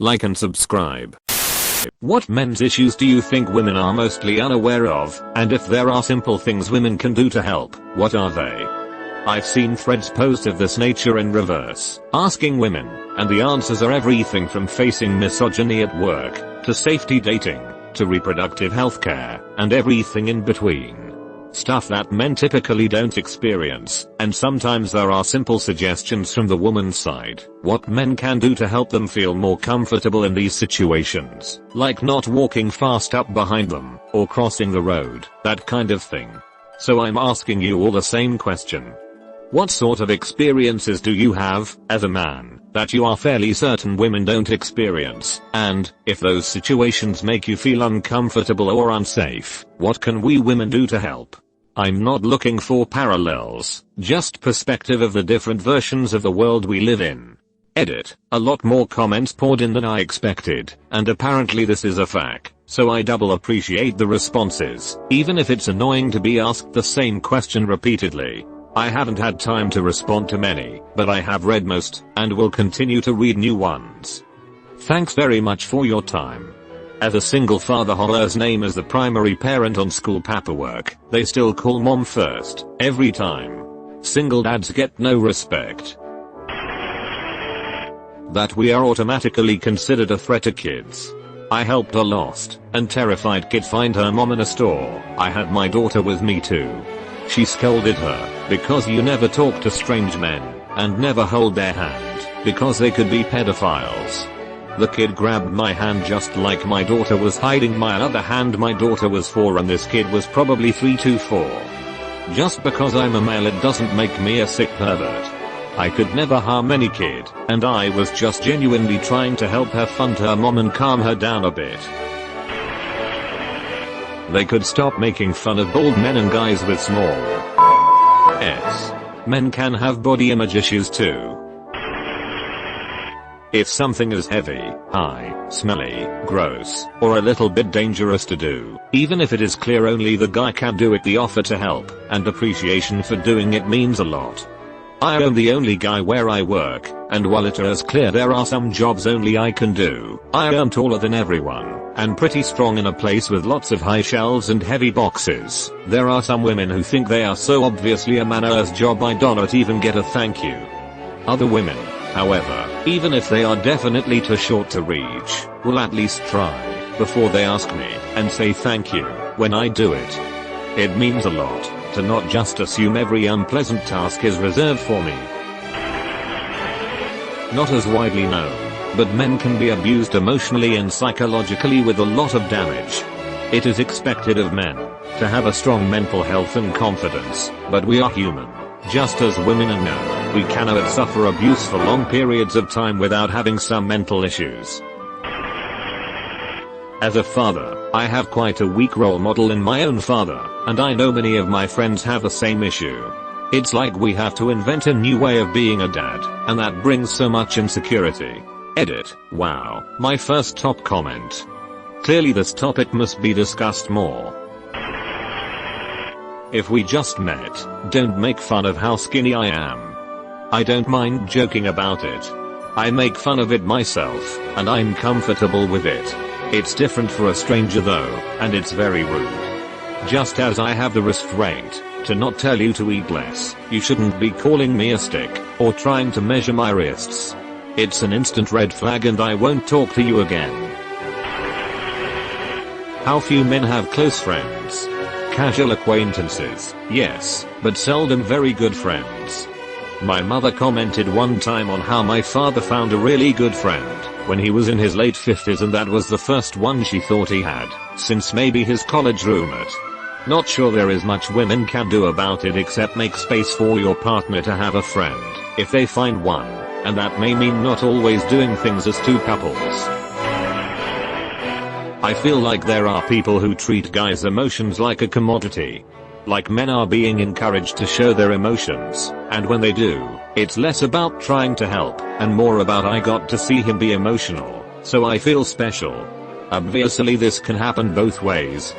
like and subscribe. What men's issues do you think women are mostly unaware of, and if there are simple things women can do to help, what are they? I've seen threads post of this nature in reverse, asking women, and the answers are everything from facing misogyny at work, to safety dating, to reproductive health care, and everything in between. Stuff that men typically don't experience, and sometimes there are simple suggestions from the woman's side, what men can do to help them feel more comfortable in these situations, like not walking fast up behind them, or crossing the road, that kind of thing. So I'm asking you all the same question. What sort of experiences do you have, as a man, that you are fairly certain women don't experience, and, if those situations make you feel uncomfortable or unsafe, what can we women do to help? I'm not looking for parallels, just perspective of the different versions of the world we live in. Edit. A lot more comments poured in than I expected, and apparently this is a fact, so I double appreciate the responses, even if it's annoying to be asked the same question repeatedly. I haven't had time to respond to many, but I have read most, and will continue to read new ones. Thanks very much for your time. As a single father whose name as the primary parent on school paperwork, they still call mom first, every time. Single dads get no respect. That we are automatically considered a threat to kids. I helped a lost and terrified kid find her mom in a store. I had my daughter with me too. She scolded her, because you never talk to strange men, and never hold their hand, because they could be pedophiles. The kid grabbed my hand just like my daughter was hiding my other hand. My daughter was 4 and this kid was probably 3 to 4. Just because I'm a male it doesn't make me a sick pervert. I could never harm any kid, and I was just genuinely trying to help her fund her mom and calm her down a bit. They could stop making fun of bald men and guys with small s. Men can have body image issues too. If something is heavy, high, smelly, gross, or a little bit dangerous to do, even if it is clear only the guy can do it, the offer to help and appreciation for doing it means a lot. I am the only guy where I work, and while it is clear there are some jobs only I can do, I am taller than everyone, and pretty strong in a place with lots of high shelves and heavy boxes. There are some women who think they are so obviously a man's job I do not even get a thank you. Other women, however, even if they are definitely too short to reach, will at least try, before they ask me, and say thank you, when I do it. It means a lot, to not just assume every unpleasant task is reserved for me. Not as widely known, but men can be abused emotionally and psychologically with a lot of damage. It is expected of men to have a strong mental health and confidence, but we are human, just as women, and no, we cannot suffer abuse for long periods of time without having some mental issues. As a father, I have quite a weak role model in my own father, and I know many of my friends have the same issue. It's like we have to invent a new way of being a dad, and that brings so much insecurity. Edit. Wow, my first top comment. Clearly this topic must be discussed more. If we just met, don't make fun of how skinny I am. I don't mind joking about it. I make fun of it myself, and I'm comfortable with it. It's different for a stranger though, and it's very rude. Just as I have the restraint to not tell you to eat less, you shouldn't be calling me a stick, or trying to measure my wrists. It's an instant red flag and I won't talk to you again. How few men have close friends. Casual acquaintances, yes, but seldom very good friends. My mother commented one time on how my father found a really good friend when he was in his late 50s, and that was the first one she thought he had since maybe his college roommate. Not sure there is much women can do about it except make space for your partner to have a friend, if they find one, and that may mean not always doing things as two couples. I feel like there are people who treat guys' emotions like a commodity. Like men are being encouraged to show their emotions, and when they do, it's less about trying to help, and more about I got to see him be emotional, so I feel special. Obviously this can happen both ways.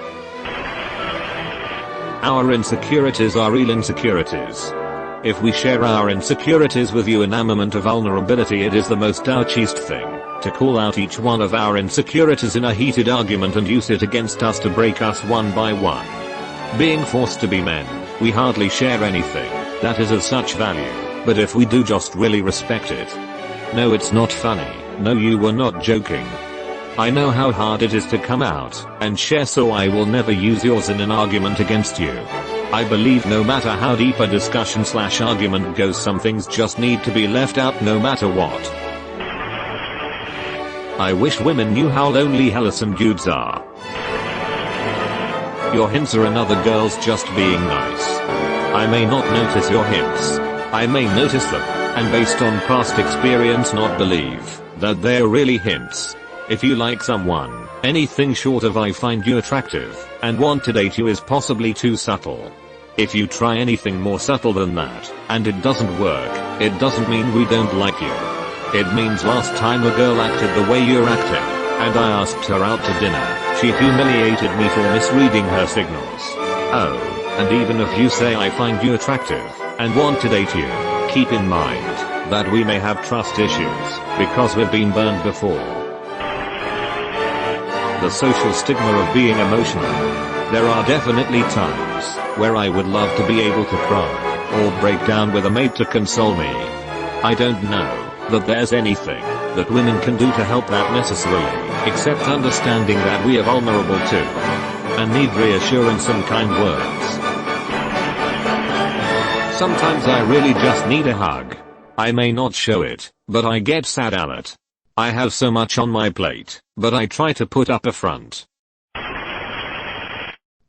Our insecurities are real insecurities. If we share our insecurities with you, enamorment of vulnerability, it is the most ouchiest thing. to call out each one of our insecurities in a heated argument and use it against us to break us one by one. Being forced to be men, we hardly share anything that is of such value, but if we do just really respect it. No, it's not funny. No, you were not joking. I know how hard it is to come out and share, so I will never use yours in an argument against you. I believe no matter how deep a discussion/argument goes, some things just need to be left out no matter what. I wish women knew how lonely hella some dudes are. Your hints are another girl's just being nice. I may not notice your hints. I may notice them, and based on past experience not believe that they're really hints. If you like someone, anything short of "I find you attractive and want to date you" is possibly too subtle. If you try anything more subtle than that, and it doesn't work, it doesn't mean we don't like you. It means last time a girl acted the way you're acting, and I asked her out to dinner, she humiliated me for misreading her signals. Oh, and even if you say "I find you attractive and want to date you," keep in mind that we may have trust issues because we've been burned before. The social stigma of being emotional. There are definitely times where I would love to be able to cry or break down with a mate to console me. I don't know that there's anything that women can do to help that necessarily, except understanding that we are vulnerable too and need reassurance and kind words. Sometimes I really just need a hug. I may not show it, but I get sad at it. I have so much on my plate, but I try to put up a front.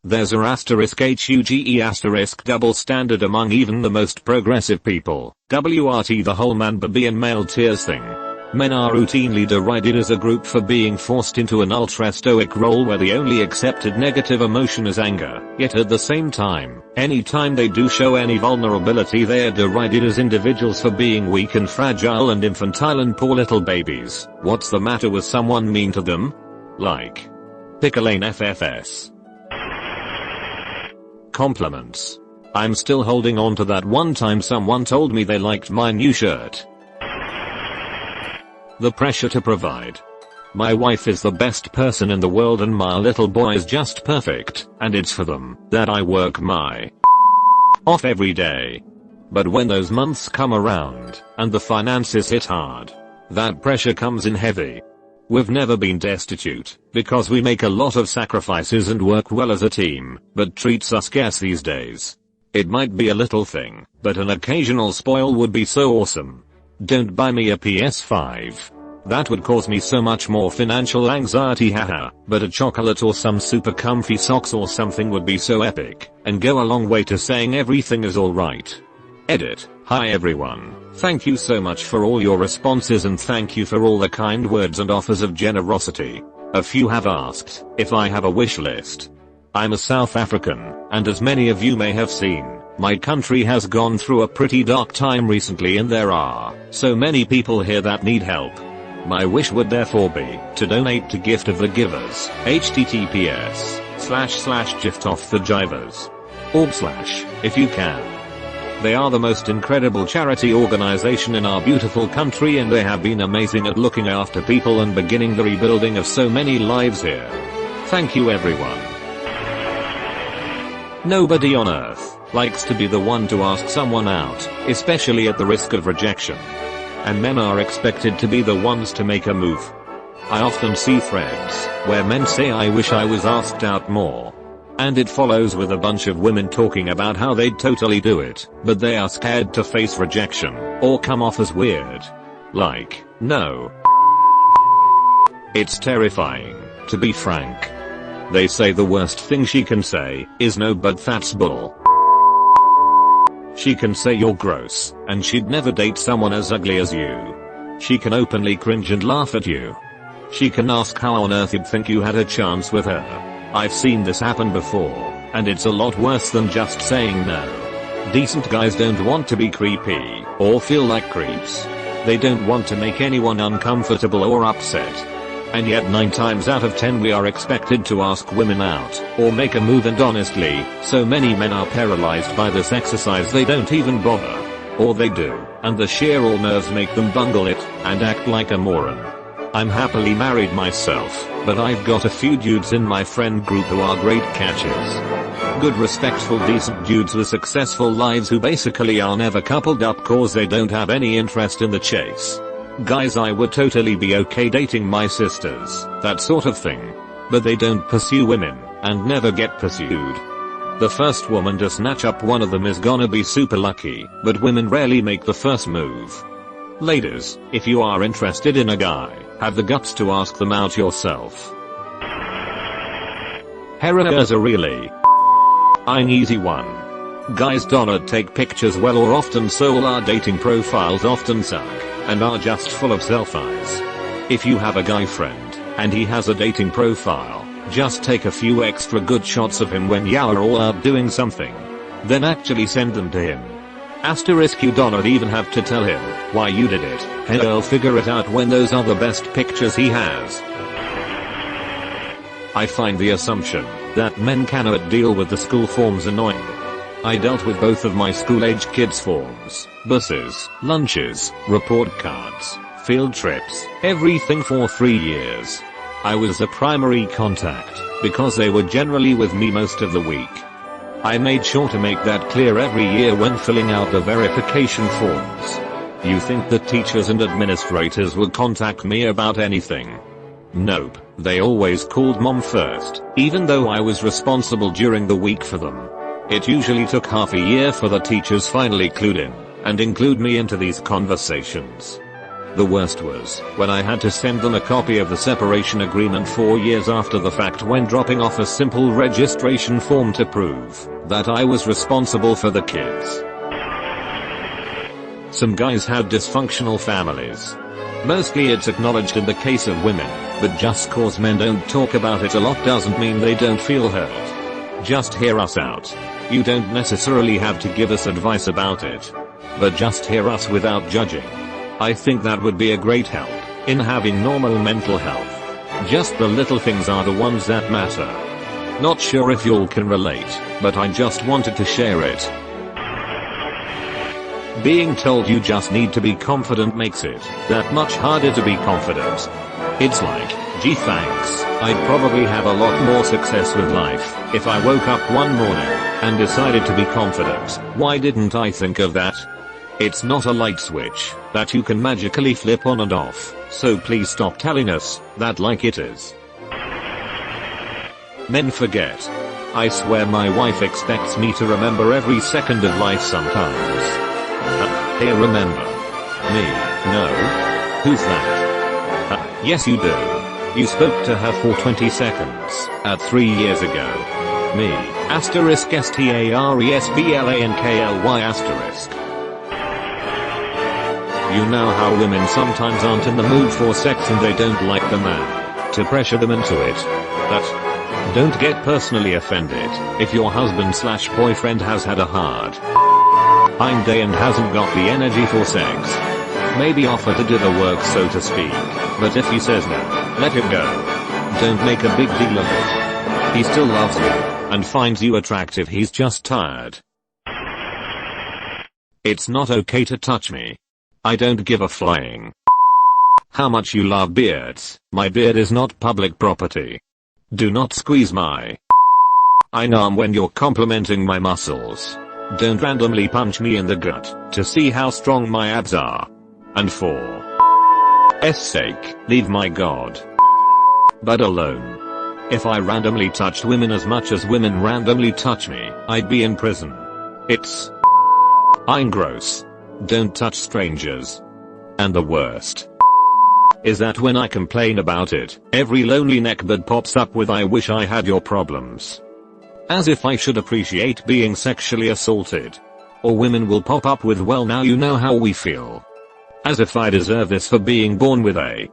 There's a *HUGE* double standard among even the most progressive people. WRT the whole man baby and male tears thing. Men are routinely derided as a group for being forced into an ultra-stoic role where the only accepted negative emotion is anger, yet at the same time, anytime they do show any vulnerability they are derided as individuals for being weak and fragile and infantile and poor little babies. What's the matter with someone mean to them? Like, pick a lane FFS. Compliments. I'm still holding on to that one time someone told me they liked my new shirt. The pressure to provide. My wife is the best person in the world and my little boy is just perfect, and it's for them that I work my off every day. But when those months come around, and the finances hit hard, that pressure comes in heavy. We've never been destitute, because we make a lot of sacrifices and work well as a team, but treats are scarce these days. It might be a little thing, but an occasional spoil would be so awesome. Don't buy me a PS5. That would cause me so much more financial anxiety, haha, but a chocolate or some super comfy socks or something would be so epic, and go a long way to saying everything is alright. Edit. Hi everyone, thank you so much for all your responses and thank you for all the kind words and offers of generosity. A few have asked if I have a wish list. I'm a South African, and as many of you may have seen, my country has gone through a pretty dark time recently and there are so many people here that need help. My wish would therefore be to donate to Gift of the Givers, https://giftoffthegivers.org/ if you can. They are the most incredible charity organization in our beautiful country and they have been amazing at looking after people and beginning the rebuilding of so many lives here. Thank you everyone. Nobody on earth likes to be the one to ask someone out, especially at the risk of rejection. And men are expected to be the ones to make a move. I often see threads where men say "I wish I was asked out more." And it follows with a bunch of women talking about how they'd totally do it, but they are scared to face rejection, or come off as weird. Like, no. It's terrifying, to be frank. They say the worst thing she can say is no, but that's bull. She can say you're gross, and she'd never date someone as ugly as you. She can openly cringe and laugh at you. She can ask how on earth you'd think you had a chance with her. I've seen this happen before, and it's a lot worse than just saying no. Decent guys don't want to be creepy, or feel like creeps. They don't want to make anyone uncomfortable or upset. And yet 9 times out of 10 we are expected to ask women out, or make a move, and honestly, so many men are paralyzed by this exercise they don't even bother. Or they do, and the sheer all nerves make them bungle it, and act like a moron. I'm happily married myself, but I've got a few dudes in my friend group who are great catches. Good respectful decent dudes with successful lives who basically are never coupled up cause they don't have any interest in the chase. Guys I would totally be okay dating my sisters, that sort of thing. But they don't pursue women, and never get pursued. The first woman to snatch up one of them is gonna be super lucky, but women rarely make the first move. Ladies, if you are interested in a guy, have the guts to ask them out yourself. Here's a really an easy one. Guys don't take pictures well or often, so all our dating profiles often suck, and are just full of selfies. If you have a guy friend, and he has a dating profile, just take a few extra good shots of him when you're all out doing something. Then actually send them to him. Asterisk you don't even have to tell him why you did it. He'll figure it out when those are the best pictures he has. I find the assumption that men cannot deal with the school forms annoying. I dealt with both of my school-age kids' forms, buses, lunches, report cards, field trips, everything for 3 years. I was the primary contact, because they were generally with me most of the week. I made sure to make that clear every year when filling out the verification forms. You think that teachers and administrators would contact me about anything? Nope, they always called mom first, even though I was responsible during the week for them. It usually took half a year for the teachers finally clued in, and include me into these conversations. The worst was when I had to send them a copy of the separation agreement 4 years after the fact when dropping off a simple registration form to prove that I was responsible for the kids. Some guys had dysfunctional families. Mostly it's acknowledged in the case of women, but just cause men don't talk about it a lot doesn't mean they don't feel hurt. Just hear us out. You don't necessarily have to give us advice about it, but just hear us without judging. I think that would be a great help in having normal mental health. Just the little things are the ones that matter. Not sure if y'all can relate, but I just wanted to share it. Being told you just need to be confident makes it that much harder to be confident. It's like, gee thanks, I'd probably have a lot more success with life if I woke up one morning and decided to be confident. Why didn't I think of that? It's not a light switch that you can magically flip on and off, so please stop telling us that like it is. Men forget. I swear my wife expects me to remember every second of life sometimes. Hey, remember me? No? Who's that? Yes you do. You spoke to her for 20 seconds at 3 years ago. Me, asterisk staresblankly asterisk. You know how women sometimes aren't in the mood for sex and they don't like the man to pressure them into it. But don't get personally offended if your husband/boyfriend has had a hard day and hasn't got the energy for sex. Maybe offer to do the work so to speak, but if he says no, let it go. Don't make a big deal of it. He still loves you and finds you attractive, he's just tired. It's not okay to touch me. I don't give a flying how much you love beards. My beard is not public property. Do not squeeze my arm when you're complimenting my muscles. Don't randomly punch me in the gut to see how strong my abs are. And for S sake, leave my god bud alone. If I randomly touched women as much as women randomly touch me, I'd be in prison. It's gross. Don't touch strangers. And the worst is that when I complain about it, every lonely neckbird pops up with "I wish I had your problems." As if I should appreciate being sexually assaulted. Or women will pop up with "Well now you know how we feel." As if I deserve this for being born with a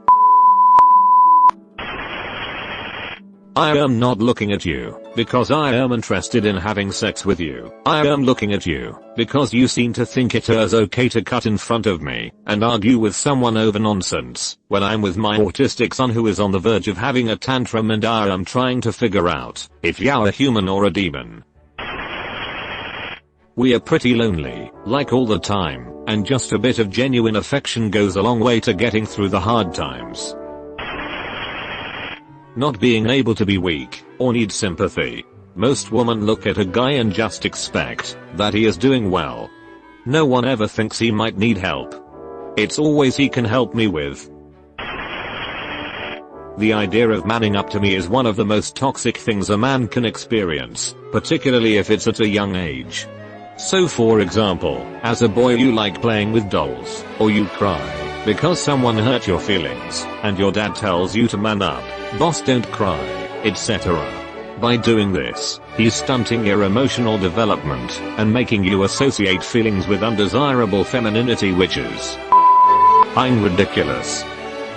I am not looking at you because I am interested in having sex with you. I am looking at you because you seem to think it is okay to cut in front of me and argue with someone over nonsense when I'm with my autistic son who is on the verge of having a tantrum and I am trying to figure out if you're a human or a demon. We are pretty lonely, like all the time, and just a bit of genuine affection goes a long way to getting through the hard times. not being able to be weak, or need sympathy. Most women look at a guy and just expect that he is doing well. No one ever thinks he might need help. It's always he can help me with. The idea of manning up to me is one of the most toxic things a man can experience, particularly if it's at a young age. So for example, as a boy you like playing with dolls, or you cry because someone hurt your feelings, and your dad tells you to man up, boss don't cry, etc. By doing this, he's stunting your emotional development, and making you associate feelings with undesirable femininity, which is ridiculous.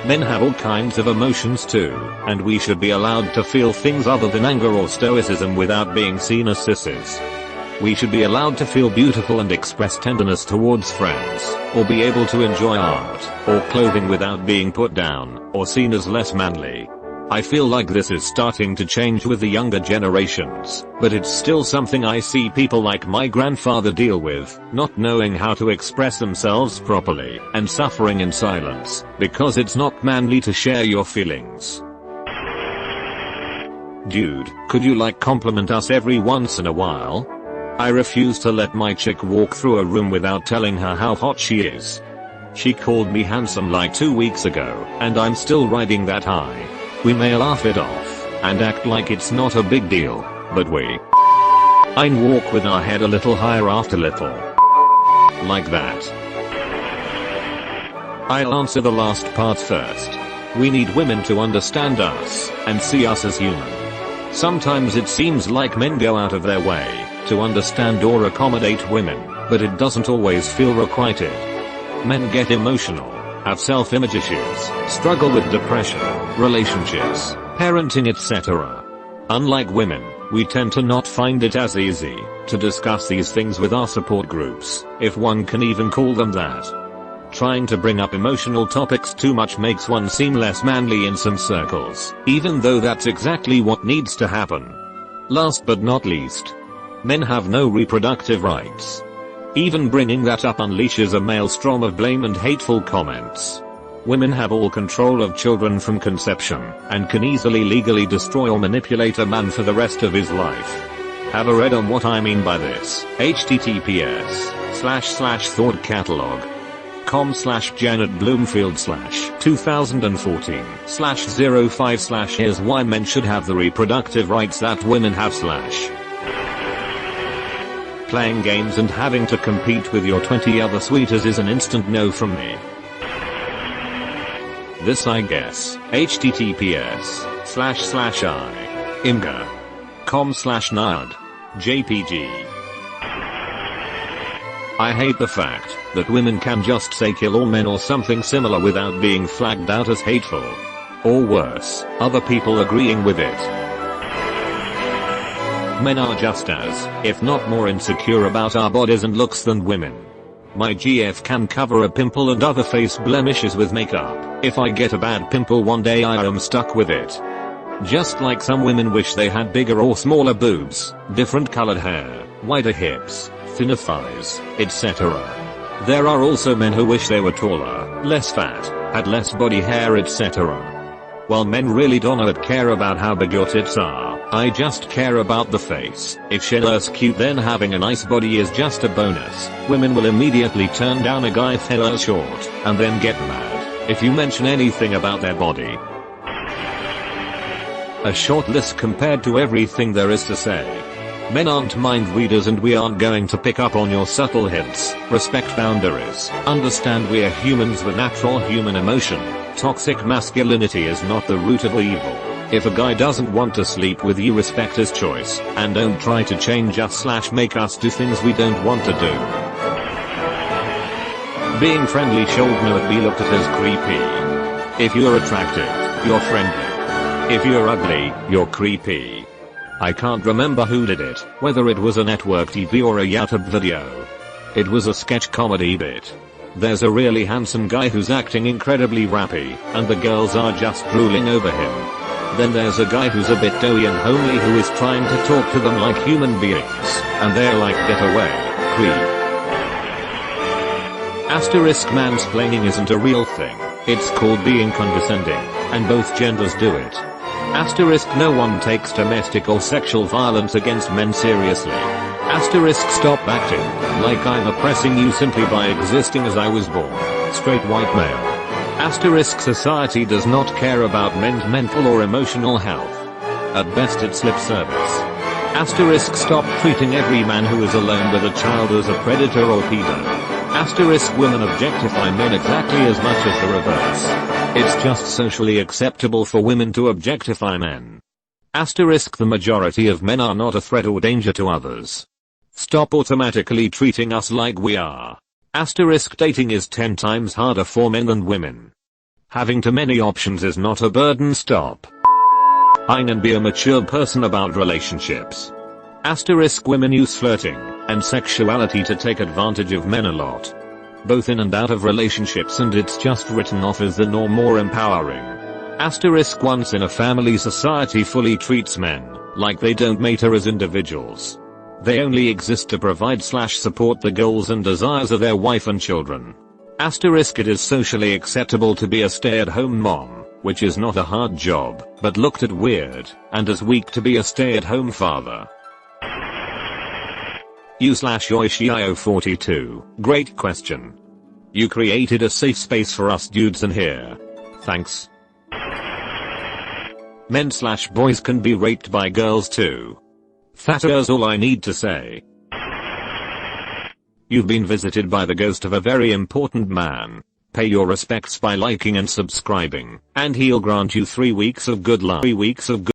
Men have all kinds of emotions too, and we should be allowed to feel things other than anger or stoicism without being seen as sissies. We should be allowed to feel beautiful and express tenderness towards friends, or be able to enjoy art, or clothing without being put down, or seen as less manly. I feel like this is starting to change with the younger generations, but it's still something I see people like my grandfather deal with, not knowing how to express themselves properly, and suffering in silence, because it's not manly to share your feelings. Dude, could you compliment us every once in a while? I refuse to let my chick walk through a room without telling her how hot she is. She called me handsome 2 weeks ago, and I'm still riding that high. We may laugh it off, and act like it's not a big deal, but we walk with our head a little higher after little. Like that. I'll answer the last part first. We need women to understand us, and see us as human. Sometimes it seems like men go out of their way to understand or accommodate women, but it doesn't always feel requited. Men get emotional, have self-image issues, struggle with depression, relationships, parenting, etc. Unlike women, we tend to not find it as easy to discuss these things with our support groups, if one can even call them that. Trying to bring up emotional topics too much makes one seem less manly in some circles, even though that's exactly what needs to happen. Last but not least, men have no reproductive rights. Even bringing that up unleashes a maelstrom of blame and hateful comments. Women have all control of children from conception, and can easily legally destroy or manipulate a man for the rest of his life. Have a read on what I mean by this. https://thoughtcatalog.com/JanetBloomfield/2014/05/ Here's why men should have the reproductive rights that women have/ Playing games and having to compete with your 20 other sweeties is an instant no from me. This I guess. https://imga.com/nerd jpg. I hate the fact that women can just say kill all men or something similar without being flagged out as hateful. Or worse, other people agreeing with it. Men are just as, if not more insecure about our bodies and looks than women. My GF can cover a pimple and other face blemishes with makeup. If I get a bad pimple one day I am stuck with it. Just like some women wish they had bigger or smaller boobs, different colored hair, wider hips, thinner thighs, etc. There are also men who wish they were taller, less fat, had less body hair, etc. While men really don't care about how big your tits are, I just care about the face. If she's cute then having a nice body is just a bonus. Women will immediately turn down a guy feller short, and then get mad if you mention anything about their body. A short list compared to everything there is to say. Men aren't mind readers and we aren't going to pick up on your subtle hints. Respect boundaries. Understand we are humans with natural human emotion. Toxic masculinity is not the root of evil. If a guy doesn't want to sleep with you, respect his choice, and don't try to change us/make us do things we don't want to do. Being friendly should not be looked at as creepy. If you're attractive, you're friendly. If you're ugly, you're creepy. I can't remember who did it, whether it was a network TV or a YouTube video. It was a sketch comedy bit. There's a really handsome guy who's acting incredibly rappy, and the girls are just drooling over him. Then there's a guy who's a bit doughy and homely who is trying to talk to them like human beings, and they're like, get away, creep. Mansplaining isn't a real thing. It's called being condescending, and both genders do it. Asterisk no one takes domestic or sexual violence against men seriously. Asterisk stop acting like I'm oppressing you simply by existing as I was born. Straight white male. Asterisk society does not care about men's mental or emotional health. At best it's lip service. Asterisk stop treating every man who is alone with a child as a predator or pedo. Asterisk women objectify men exactly as much as the reverse. It's just socially acceptable for women to objectify men. Asterisk the majority of men are not a threat or danger to others. Stop automatically treating us like we are. Asterisk dating is 10 times harder for men than women. Having too many options is not a burden. Stop. And be a mature person about relationships. Asterisk women use flirting and sexuality to take advantage of men a lot. Both in and out of relationships, and it's just written off as the norm or empowering. Asterisk once in a family, society fully treats men like they don't matter as individuals. They only exist to provide/support the goals and desires of their wife and children. Asterisk it is socially acceptable to be a stay-at-home mom, which is not a hard job, but looked at weird and as weak to be a stay-at-home father. You/Yoshio42, great question. You created a safe space for us dudes in here. Thanks. Men/boys can be raped by girls too. That's all I need to say. You've been visited by the ghost of a very important man. Pay your respects by liking and subscribing, and he'll grant you 3 weeks of good luck.